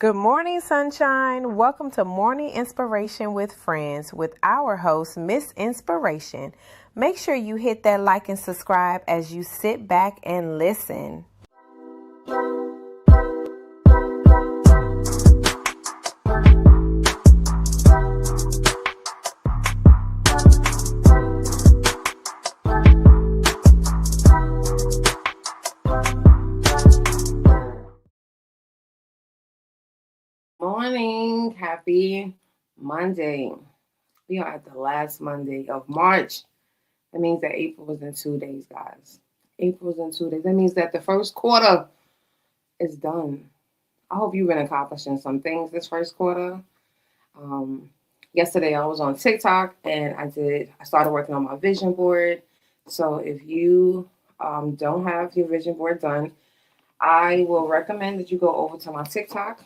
Good morning, sunshine. Welcome to Morning Inspiration with Friends with our host, Miss Inspiration. Make sure you hit that like and subscribe as you sit back and listen. Morning. Happy Monday. We are at the last Monday of March. That means that April was in 2 days, guys. April was in 2 days. That means that the first quarter is done. I hope you've been accomplishing some things this first quarter. Yesterday I was on TikTok and I started working on my vision board. So if you don't have your vision board done, I will recommend that you go over to my TikTok.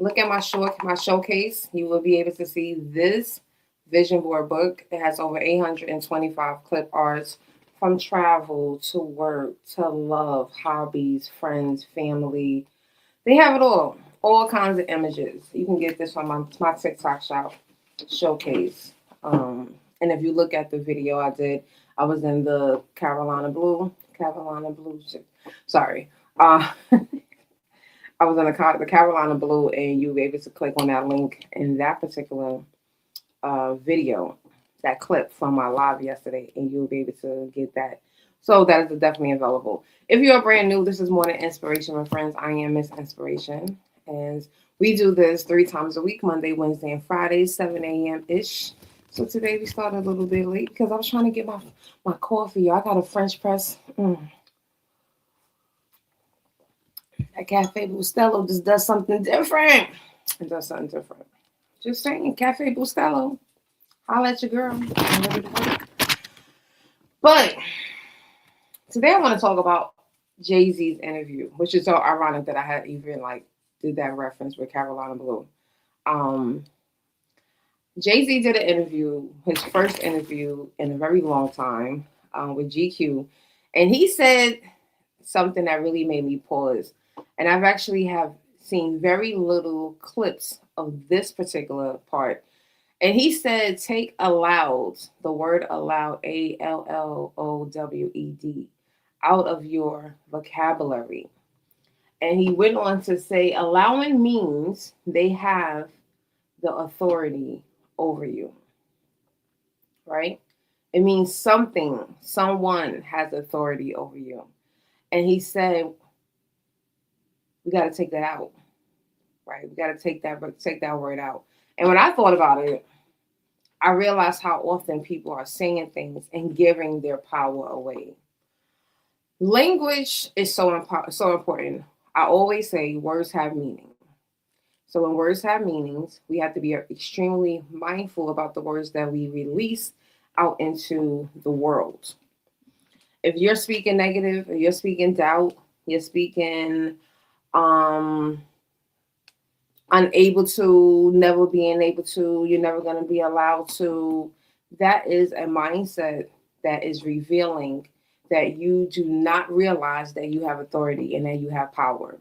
Look at my showcase. You will be able to see this vision board book. It has over 825 clip arts from travel to work to love, hobbies, friends, family. They have it all kinds of images. You can get this from my TikTok showcase. And if you look at the video I was in the Carolina Blue. Sorry. I was in the Carolina Blue, and you were able to click on that link in that particular video, that clip from my live yesterday, and you'll be able to get that. So that is definitely available. If you are brand new, this is Morning Inspiration with Friends. I am Miss Inspiration, and we do this 3 times a week, Monday, Wednesday, and Friday, 7 a.m.-ish. So today we started a little bit late because I was trying to get my coffee. I got a French press. That Cafe Bustelo just does something different. It does something different. Just saying, Cafe Bustelo. Holla at your girl. I'm ready to work. But today I want to talk about Jay-Z's interview, which is so ironic that I had even did that reference with Carolina Blue. Jay-Z did an interview, his first interview in a very long time, with GQ, and he said something that really made me pause. And I've actually have seen very little clips of this particular part. And he said, take allowed, the word allowed, ALLOWED, out of your vocabulary. And he went on to say, allowing means they have the authority over you, right? It means someone has authority over you. And he said, we got to take that out, right? We got to take that word out. And when I thought about it, I realized how often people are saying things and giving their power away. Language is so important. I always say words have meaning. So when words have meanings, we have to be extremely mindful about the words that we release out into the world. If you're speaking negative, if you're speaking doubt, you're speaking unable to, never being able to, you're never going to be allowed to. That is a mindset that is revealing that you do not realize that you have authority and that you have power.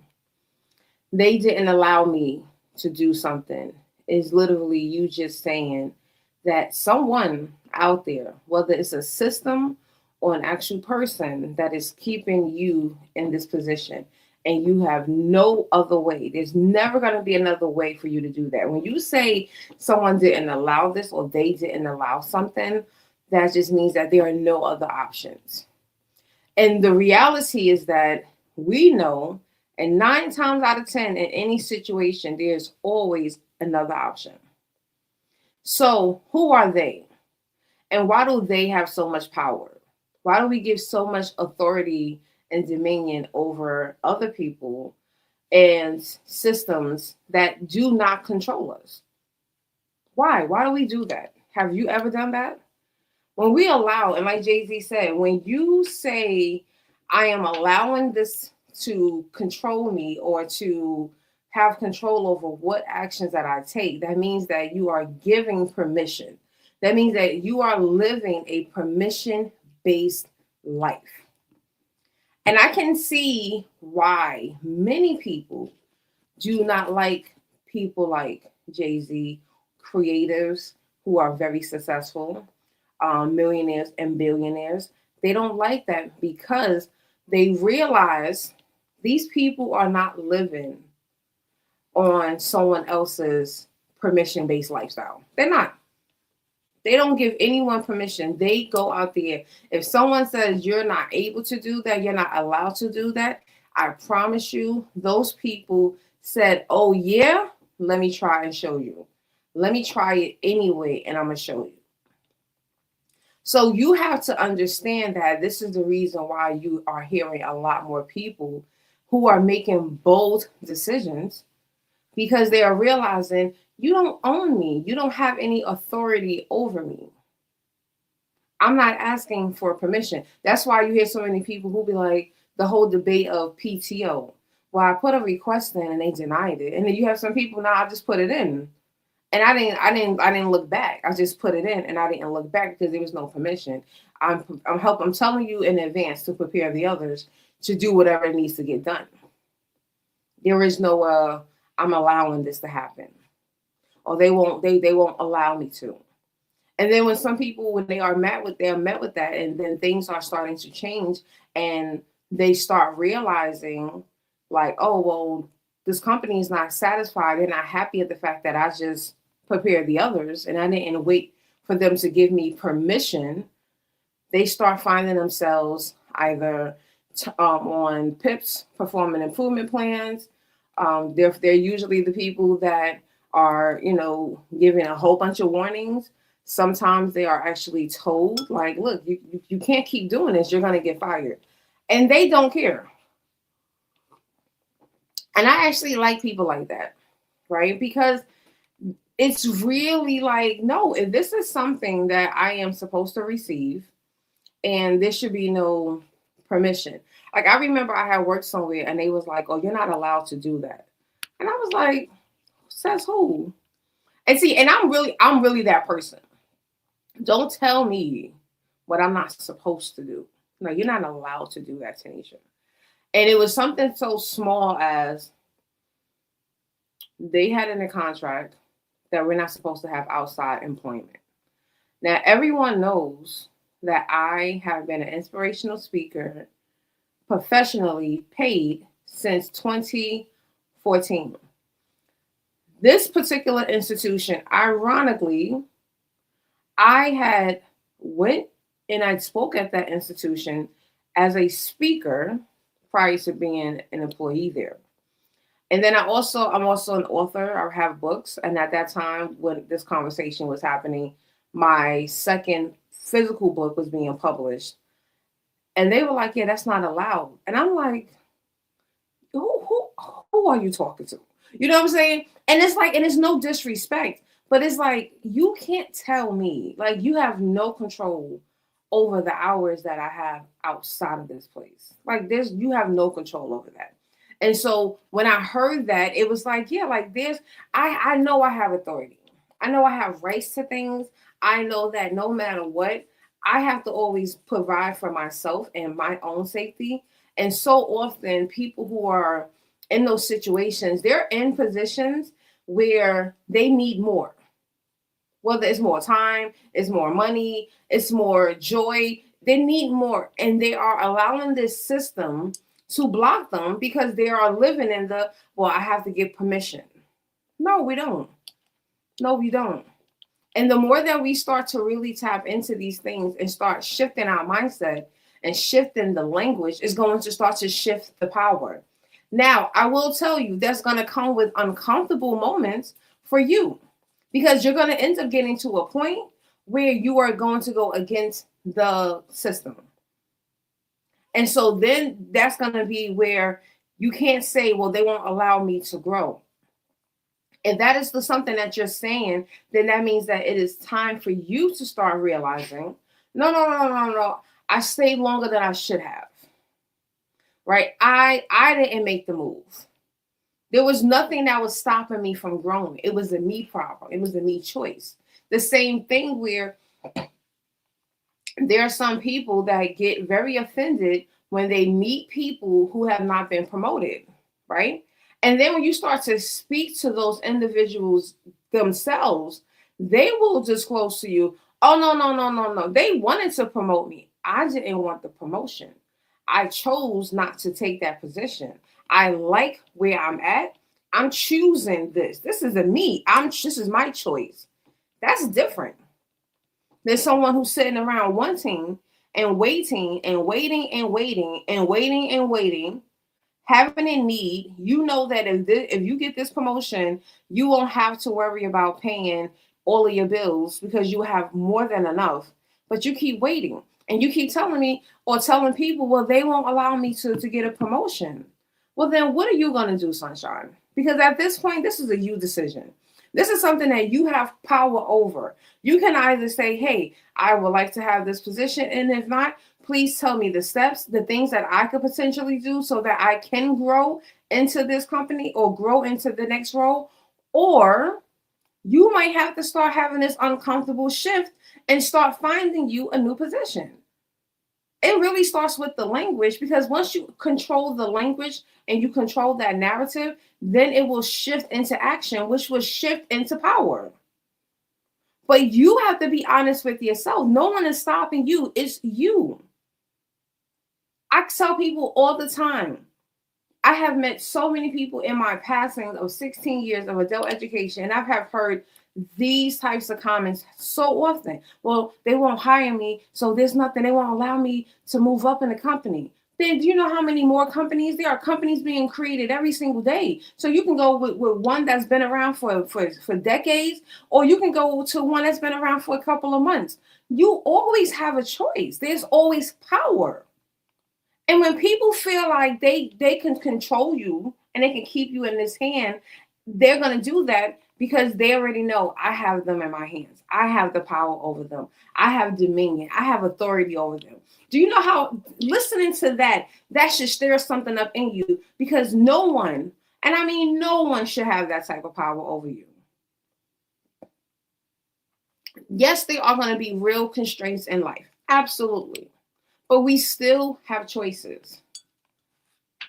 They didn't allow me to do something. Is literally you just saying that someone out there, whether it's a system or an actual person, that is keeping you in this position. And you have no other way. There's never going to be another way for you to do that. When you say someone didn't allow this or they didn't allow something, that just means that there are no other options. And the reality is that we know, and 9 times out of 10 in any situation, there's always another option. So who are they? And why do they have so much power? Why do we give so much authority and dominion over other people and systems that do not control us? Why? Why do we do that? Have you ever done that? When we allow, and like Jay-Z said, when you say, I am allowing this to control me or to have control over what actions that I take, that means that you are giving permission. That means that you are living a permission-based life. And I can see why many people do not like people like Jay-Z, creatives who are very successful, millionaires and billionaires. They don't like that because they realize these people are not living on someone else's permission based lifestyle. They're not. They don't give anyone permission. They go out there. If someone says you're not able to do that, you're not allowed to do that, I promise you, those people said, oh, yeah, let me try and show you. Let me try it anyway, and I'm going to show you. So you have to understand that this is the reason why you are hearing a lot more people who are making bold decisions, because they are realizing you don't own me. You don't have any authority over me. I'm not asking for permission. That's why you hear so many people who be like the whole debate of PTO. Well, I put a request in and they denied it. And then you have some people, now I just put it in. And I didn't look back. I just put it in and I didn't look back because there was no permission. I'm telling you in advance to prepare the others to do whatever needs to get done. There is no I'm allowing this to happen. Or they won't allow me to. And then when some people, when they're met with that, and then things are starting to change and they start realizing like, oh, well, this company is not satisfied. They're not happy at the fact that I just prepared the others and I didn't wait for them to give me permission. They start finding themselves either on PIPs, performance improvement plans. They're usually the people that are, giving a whole bunch of warnings. Sometimes they are actually told, like, look, you can't keep doing this. You're going to get fired. And they don't care. And I actually like people like that, right? Because it's really like, no, if this is something that I am supposed to receive, and there should be no permission. Like, I remember I had worked somewhere and they was like, oh, you're not allowed to do that. And I was like, says who? And see, and I'm really that person. Don't tell me what I'm not supposed to do. No, you're not allowed to do that, Tanisha. And it was something so small as they had in a contract that we're not supposed to have outside employment. Now, everyone knows that I have been an inspirational speaker professionally paid since 2014. This particular institution, ironically, I had went and I spoke at that institution as a speaker prior to being an employee there. And then I'm also an author. I have books. And at that time, when this conversation was happening, my second physical book was being published. And they were like, yeah, that's not allowed. And I'm like, who are you talking to? You know what I'm saying? And it's like, and it's no disrespect, but it's like, you can't tell me, like, you have no control over the hours that I have outside of this place. Like, you have no control over that. And so when I heard that, it was like, yeah, like I know I have authority. I know I have rights to things. I know that no matter what, I have to always provide for myself and my own safety. And so often people who are in those situations, they're in positions where they need more. Whether it's more time, it's more money, it's more joy. They need more. And they are allowing this system to block them because they are living in I have to get permission. No, we don't. No, we don't. And the more that we start to really tap into these things and start shifting our mindset and shifting the language, is going to start to shift the power. Now, I will tell you, that's going to come with uncomfortable moments for you, because you're going to end up getting to a point where you are going to go against the system. And so then that's going to be where you can't say, well, they won't allow me to grow. If that is something that you're saying, then that means that it is time for you to start realizing, no. I stayed longer than I should have. Right? I didn't make the move. There was nothing that was stopping me from growing. It was a me problem. It was a me choice. The same thing where there are some people that get very offended when they meet people who have not been promoted, right? And then when you start to speak to those individuals themselves, they will disclose to you, oh, no, no, no, no, no. They wanted to promote me. I didn't want the promotion. I chose not to take that position. I like where I'm at. I'm choosing this. This is a me. This is my choice. That's different than someone who's sitting around wanting and waiting and waiting and waiting and waiting and waiting, having a need. You know that if you get this promotion, you won't have to worry about paying all of your bills because you have more than enough. But you keep waiting and you keep telling me or telling people, well, they won't allow me to get a promotion. Well, then what are you going to do, Sunshine? Because at this point, this is a you decision. This is something that you have power over. You can either say, hey, I would like to have this position. And if not, please tell me the steps, the things that I could potentially do so that I can grow into this company or grow into the next role. Or you might have to start having this uncomfortable shift and start finding you a new position. It really starts with the language, because once you control the language and you control that narrative, then it will shift into action, which will shift into power. But you have to be honest with yourself. No one is stopping you. It's you. I tell people all the time, I have met so many people in my passing of 16 years of adult education, and I have heard these types of comments so often. Well, they won't hire me, so there's nothing. They won't allow me to move up in the company. Then do you know how many more companies? There are companies being created every single day. So you can go with one that's been around for decades, or you can go to one that's been around for a couple of months. You always have a choice. There's always power. And when people feel like they can control you and they can keep you in this hand, they're going to do that because they already know I have them in my hands. I have the power over them. I have dominion. I have authority over them. Do you know how listening to that should stir something up in you? Because no one, and I mean no one, should have that type of power over you. Yes, there are going to be real constraints in life. Absolutely. But we still have choices,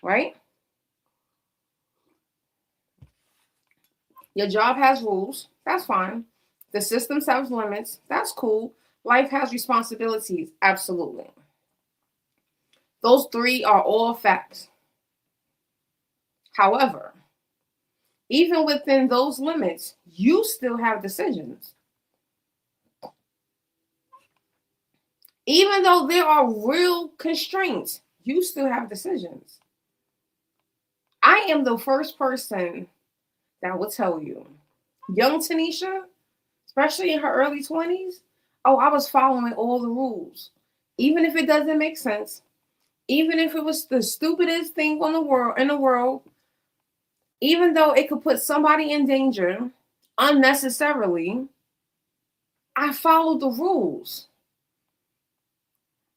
right? Your job has rules. That's fine. The system has limits. That's cool. Life has responsibilities. Absolutely. Those three are all facts. However, even within those limits, you still have decisions. Even though there are real constraints, you still have decisions. I am the first person that will tell you, young Tanisha, especially in her early 20s, oh, I was following all the rules. Even if it doesn't make sense, even if it was the stupidest thing in the world, even though it could put somebody in danger unnecessarily, I followed the rules.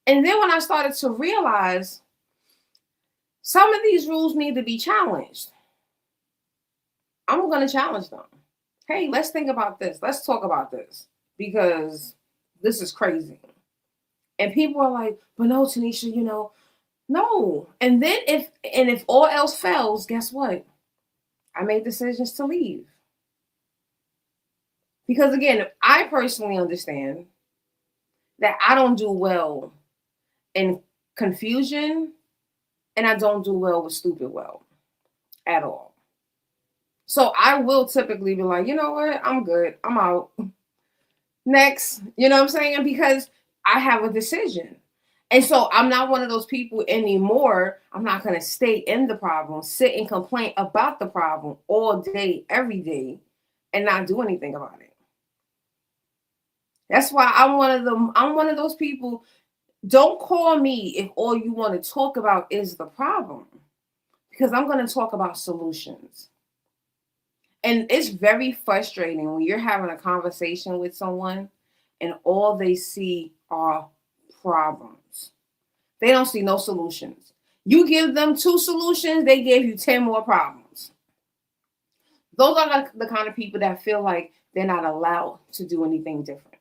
And then when I started to realize some of these rules need to be challenged, I'm going to challenge them. Hey, let's think about this. Let's talk about this because this is crazy. And people are like, but no, Tanisha, no. And then if all else fails, guess what? I made decisions to leave. Because again, I personally understand that I don't do well in confusion, and I don't do well with stupid well at all. So I will typically be like, you know what? I'm good. I'm out. Next. You know what I'm saying? Because I have a decision. And so I'm not one of those people anymore. I'm not going to stay in the problem, sit and complain about the problem all day, every day, and not do anything about it. That's why I'm one of those people. Don't call me if all you want to talk about is the problem, because I'm going to talk about solutions. And it's very frustrating when you're having a conversation with someone and all they see are problems. They don't see no solutions. You give them 2 solutions, they gave you 10 more problems. Those are the kind of people that feel like they're not allowed to do anything different.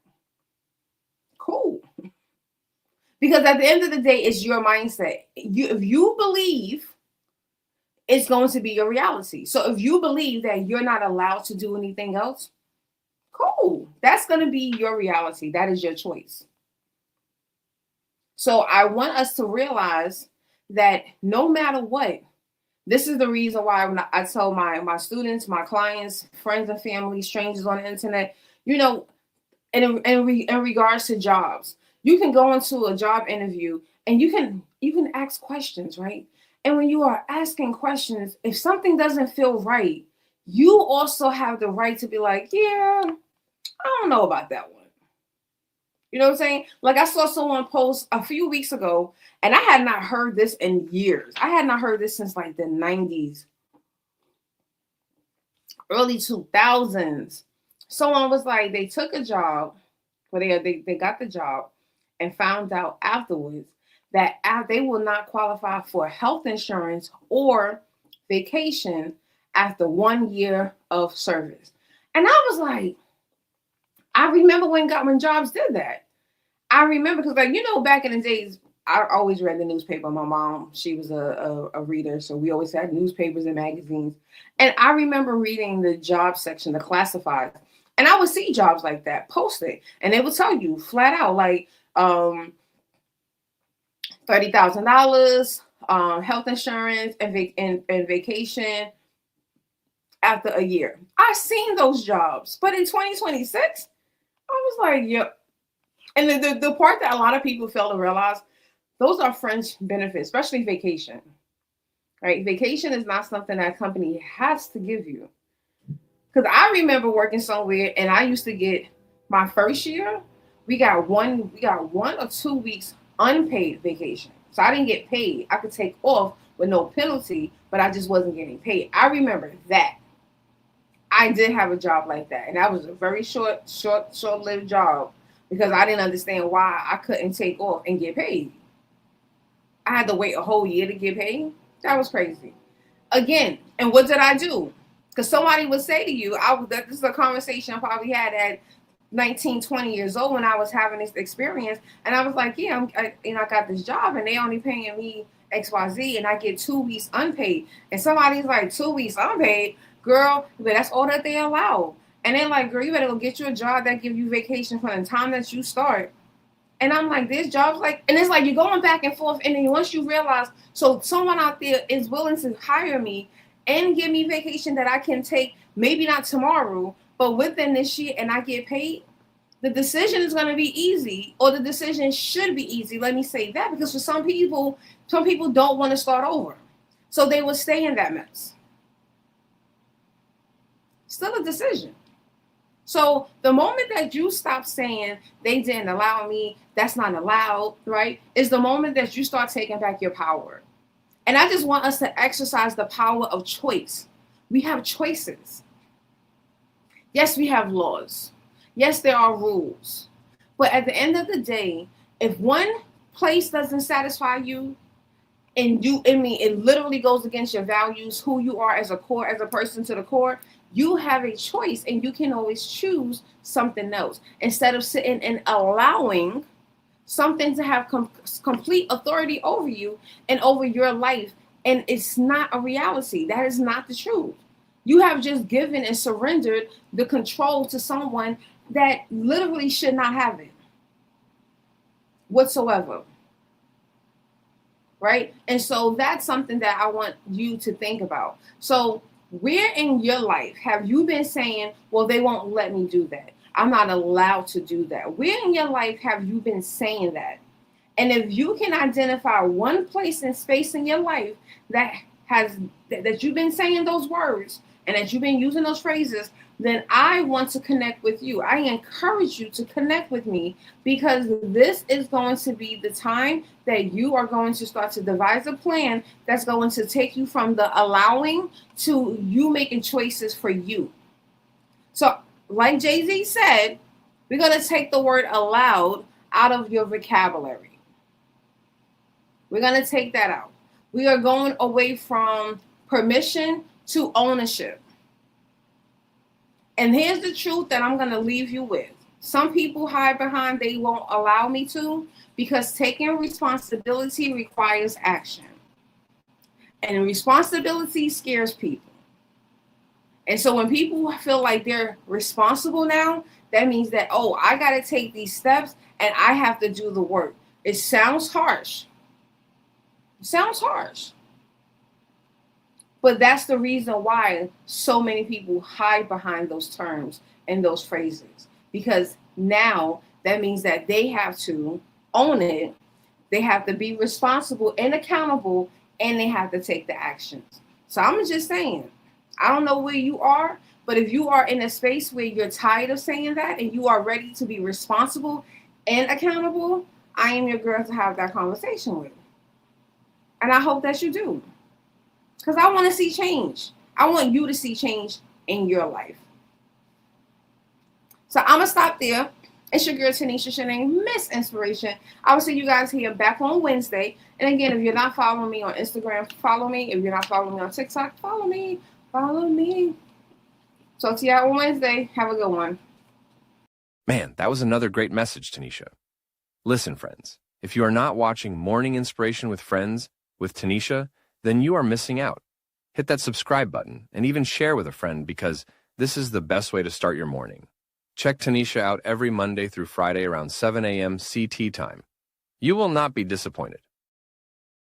Cool. Because at the end of the day, it's your mindset. If you believe it's going to be your reality. So if you believe that you're not allowed to do anything else, cool. That's going to be your reality. That is your choice. So I want us to realize that no matter what, this is the reason why when I tell my students, my clients, friends and family, strangers on the internet, you know, in regards to jobs, you can go into a job interview and you can ask questions, right? And when you are asking questions, if something doesn't feel right, you also have the right to be like, yeah, I don't know about that one. You know what I'm saying? Like I saw someone post a few weeks ago, and I had not heard this in years. I had not heard this since like the 90s, early 2000s. Someone was like, they took a job, or they got the job, and found out afterwards that they will not qualify for health insurance or vacation after 1 year of service. And I was like, I remember when jobs did that. I remember because, like, you know, back in the days, I always read the newspaper. My mom, she was a reader, so we always had newspapers and magazines. And I remember reading the job section, the classifieds, and I would see jobs like that posted, and they would tell you flat out, like, $30,000, health insurance and vacation after a year. I seen those jobs, but in 2026, I was like, yep. And the part that a lot of people fail to realize, those are fringe benefits, especially vacation, right? Vacation is not something that a company has to give you. Because I remember working somewhere and I used to get my first year, we got 1 or 2 weeks unpaid vacation. So I didn't get paid. I could take off with no penalty, but I just wasn't getting paid. I remember that. I did have a job like that. And that was a very short-lived job because I didn't understand why I couldn't take off and get paid. I had to wait a whole year to get paid. That was crazy. Again, and what did I do? Because somebody would say to you, this is a conversation I probably had at 19, 20 years old when I was having this experience. And I was like, yeah, I got this job and they only paying me XYZ and I get 2 weeks unpaid. And somebody's like, 2 weeks unpaid? Girl, but that's all that they allow. And they're like, girl, you better go get you a job that give you vacation from the time that you start. And I'm like, there's jobs like, and it's like you're going back and forth. And then once you realize, so someone out there is willing to hire me and give me vacation that I can take, maybe not tomorrow, but within this year, and I get paid, the decision is going to be easy, or the decision should be easy. Let me say that, because for some people don't want to start over. So they will stay in that mess. Still a decision. So the moment that you stop saying they didn't allow me, that's not allowed, right, is the moment that you start taking back your power. And I just want us to exercise the power of choice. We have choices. Yes, we have laws. Yes, there are rules. But at the end of the day, if one place doesn't satisfy you, and it literally goes against your values, who you are as a person to the core, you have a choice and you can always choose something else instead of sitting and allowing something to have complete authority over you and over your life. And it's not a reality. That is not the truth. You have just given and surrendered the control to someone that literally should not have it whatsoever. Right? And so that's something that I want you to think about. So where in your life have you been saying, well, they won't let me do that, I'm not allowed to do that? Where in your life have you been saying that? And if you can identify one place and space in your life that you've been saying those words and that you've been using those phrases, then I want to connect with you. I encourage you to connect with me, because this is going to be the time that you are going to start to devise a plan that's going to take you from the allowing to you making choices for you. So like Jay-Z said, we're going to take the word allowed out of your vocabulary. We're going to take that out. We are going away from permission to ownership. And here's the truth that I'm going to leave you with. Some people hide behind they won't allow me to, because taking responsibility requires action. And responsibility scares people. And so when people feel like they're responsible now, that means that, oh, I got to take these steps and I have to do the work. It sounds harsh. It sounds harsh. But that's the reason why so many people hide behind those terms and those phrases. Because now that means that they have to own it. They have to be responsible and accountable, and they have to take the actions. So I'm just saying, I don't know where you are, but if you are in a space where you're tired of saying that and you are ready to be responsible and accountable, I am your girl to have that conversation with. And I hope that you do. Because I want to see change. I want you to see change in your life. So I'm going to stop there. It's your girl, Tanisha Shanae, Miss Inspiration. I will see you guys here back on Wednesday. And again, if you're not following me on Instagram, follow me. If you're not following me on TikTok, follow me. Follow me. So see you on Wednesday. Have a good one. Man, that was another great message, Tanisha. Listen, friends, if you are not watching Morning Inspiration with Friends with Tanisha, then you are missing out. Hit that subscribe button and even share with a friend because this is the best way to start your morning. Check Tanisha out every Monday through Friday around 7 a.m. CT time. You will not be disappointed.